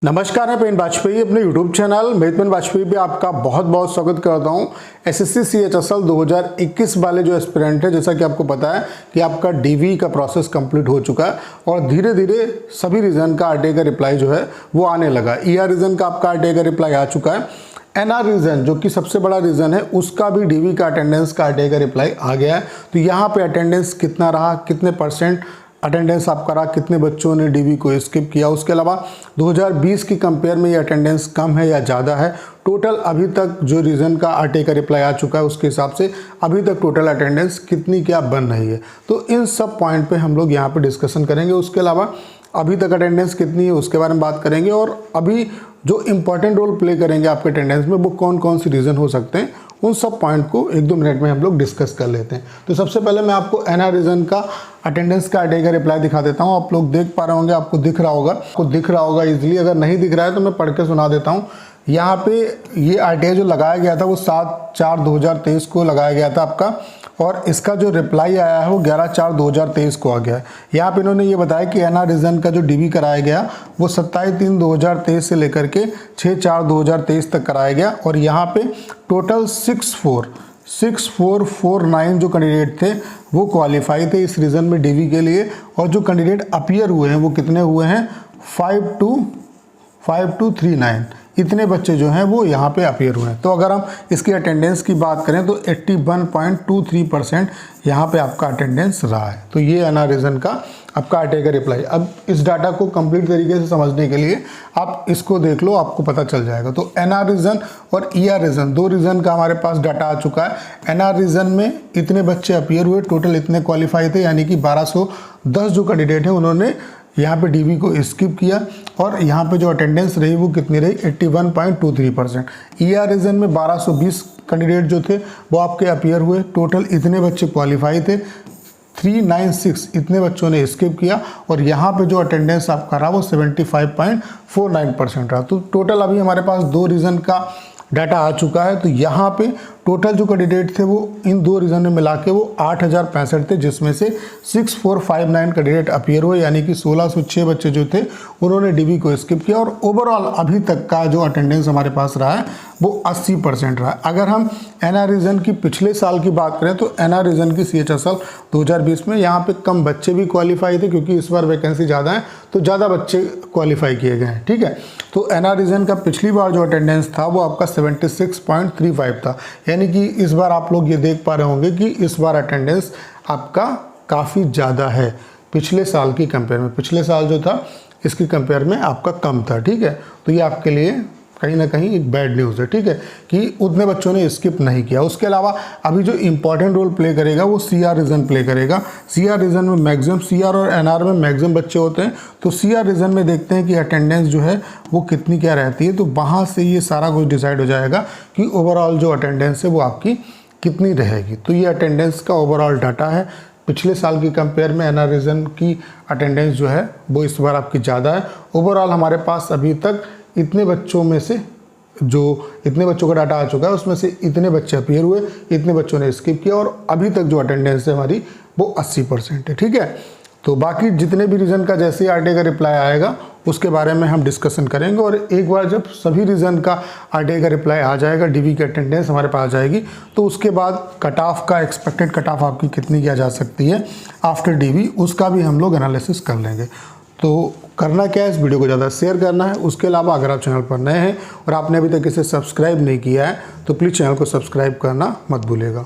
नमस्कार, मैं पेन वाजपेयी अपने YouTube चैनल मेतमेन वाजपेयी पे आपका बहुत बहुत स्वागत करता हूं। एसएससी CHSL 2021 वाले जो एस्पिरेंट है, जैसा कि आपको पता है कि आपका डीवी का प्रोसेस कंप्लीट हो चुका है और धीरे धीरे सभी रीजन का आरटीआई का रिप्लाई जो है वो आने लगा। ईआर रीजन का आपका आरटीआई का रिप्लाई आ चुका है। एनआर रीजन जो कि सबसे बड़ा रीजन है, उसका भी डीवी का अटेंडेंस का आरटीआई का रिप्लाई आ गया है। तो यहाँ पे अटेंडेंस कितना रहा, कितने % अटेंडेंस आपका रहा, कितने बच्चों ने डीवी को स्किप किया, उसके अलावा 2020 की कंपेयर में ये अटेंडेंस कम है या ज़्यादा है, टोटल अभी तक जो रीज़न का आरटीआई का रिप्लाई आ चुका है उसके हिसाब से अभी तक टोटल अटेंडेंस कितनी क्या बन रही है। तो इन सब पॉइंट पे हम लोग यहाँ पे डिस्कशन करेंगे। उसके अलावा अभी तक अटेंडेंस कितनी है उसके बारे में बात करेंगे और अभी जो इम्पॉर्टेंट रोल प्ले करेंगे आपके अटेंडेंस में वो कौन कौन सी रीज़न हो सकते हैं, उन सब पॉइंट को 1-2 मिनट में हम लोग डिस्कस कर लेते हैं। तो सबसे पहले मैं आपको एनआर रीजन का अटेंडेंस का आरटीआई का रिप्लाई दिखा देता हूं। आप लोग देख पा रहे होंगे, आपको दिख रहा होगा इजीली। अगर नहीं दिख रहा है तो मैं पढ़ के सुना देता हूं। यहाँ पे ये आरटीआई जो लगाया गया था वो 7/4/2023 को लगाया गया था आपका, और इसका जो रिप्लाई आया है वो 11/4/2023 को आ गया है। यहाँ पे इन्होंने ये बताया कि एनआर रीजन का जो डीवी कराया गया वो 27/3/2023 से लेकर के 6/4/2023 तक कराया गया, और यहाँ पे टोटल 6449 जो कैंडिडेट थे वो क्वालिफाई थे इस रीजन में डीवी के लिए, और जो कैंडिडेट अपीयर हुए हैं वो कितने हुए हैं, 5239 इतने बच्चे जो हैं वो यहाँ पे अपीयर हुए हैं। तो अगर हम इसकी अटेंडेंस की बात करें तो 81.23% यहाँ पे आपका अटेंडेंस रहा है। तो ये एनआर रीजन का आपका आरटीआई का रिप्लाई। अब इस डाटा को कंप्लीट तरीके से समझने के लिए आप इसको देख लो, आपको पता चल जाएगा। तो एनआर रीजन और ईआर रीजन, 2 रीजन का हमारे पास डाटा आ चुका है। एनआर रीजन में इतने बच्चे अपीयर हुए, टोटल इतने क्वालिफाई थे, यानी कि 1210 जो कैंडिडेट हैं उन्होंने यहाँ पे डीवी को स्किप किया, और यहाँ पे जो अटेंडेंस रही वो कितनी रही, 81.23%। ईआर रीजन में 1220 कैंडिडेट जो थे वो आपके अपीयर हुए, टोटल इतने बच्चे क्वालिफाई थे, 396 इतने बच्चों ने स्किप किया, और यहाँ पे जो अटेंडेंस आपका रहा वो 75.49% रहा। तो टोटल अभी हमारे पास 2 रीजन का डाटा आ चुका है। तो यहाँ पे टोटल जो कैंडिडेट थे वो इन 2 रीजन में मिला के वो 8065 थे, जिसमें से 6459 कैंडिडेट अपीयर हुए, यानी कि 1606 बच्चे जो थे उन्होंने डीवी को स्किप किया, और ओवरऑल अभी तक का जो अटेंडेंस हमारे पास रहा है वो 80% रहा है। अगर हम एनआर रीजन की पिछले साल की बात करें तो एनआर रीजन की CHSL 2020 में यहाँ पे कम बच्चे भी क्वालिफाई थे, क्योंकि इस बार वैकेंसी ज़्यादा है तो ज़्यादा बच्चे क्वालिफाई किए गए हैं। ठीक है, तो एनआर रीजन का पिछली बार जो अटेंडेंस था वो आपका 76.35 था, यानी कि इस बार आप लोग ये देख पा रहे होंगे कि इस बार अटेंडेंस आपका काफ़ी ज़्यादा है पिछले साल की कंपेयर में। पिछले साल जो था इसकी कंपेयर में आपका कम था। ठीक है, तो ये आपके लिए कहीं ना कहीं एक बैड न्यूज़ है। ठीक है, कि उतने बच्चों ने स्किप नहीं किया। उसके अलावा अभी जो इंपॉर्टेंट रोल प्ले करेगा वो सीआर रीजन प्ले करेगा। सीआर रीजन में मैक्सिमम, सीआर और एनआर में मैक्सिमम बच्चे होते हैं। तो सीआर रीजन में देखते हैं कि अटेंडेंस जो है वो कितनी क्या रहती है। तो वहाँ से ये सारा कुछ डिसाइड हो जाएगा कि ओवरऑल जो अटेंडेंस है वो आपकी कितनी रहेगी। तो ये अटेंडेंस का ओवरऑल डाटा है। पिछले साल की कंपेयर में एनआर रीजन की अटेंडेंस जो है वो इस बार आपकी ज़्यादा है। ओवरऑल हमारे पास अभी तक इतने बच्चों में से जो इतने बच्चों का डाटा आ चुका है उसमें से इतने बच्चे अपीयर हुए, इतने बच्चों ने स्किप किया, और अभी तक जो अटेंडेंस है हमारी वो 80% है। ठीक है, तो बाकी जितने भी रीजन का जैसे ही आरटीआई का रिप्लाई आएगा उसके बारे में हम डिस्कशन करेंगे, और एक बार जब सभी रीजन का आरटीआई का रिप्लाई आ जाएगा, डीवी की अटेंडेंस हमारे पास आ जाएगी, तो उसके बाद कट ऑफ का एक्सपेक्टेड कट ऑफ आपकी कितनी किया जा सकती है आफ्टर डीवी, उसका भी हम लोग एनालिसिस कर लेंगे। तो करना क्या है, इस वीडियो को ज़्यादा शेयर करना है। उसके अलावा अगर आप चैनल पर नए हैं और आपने अभी तक इसे सब्सक्राइब नहीं किया है तो प्लीज़ चैनल को सब्सक्राइब करना मत भूलिएगा।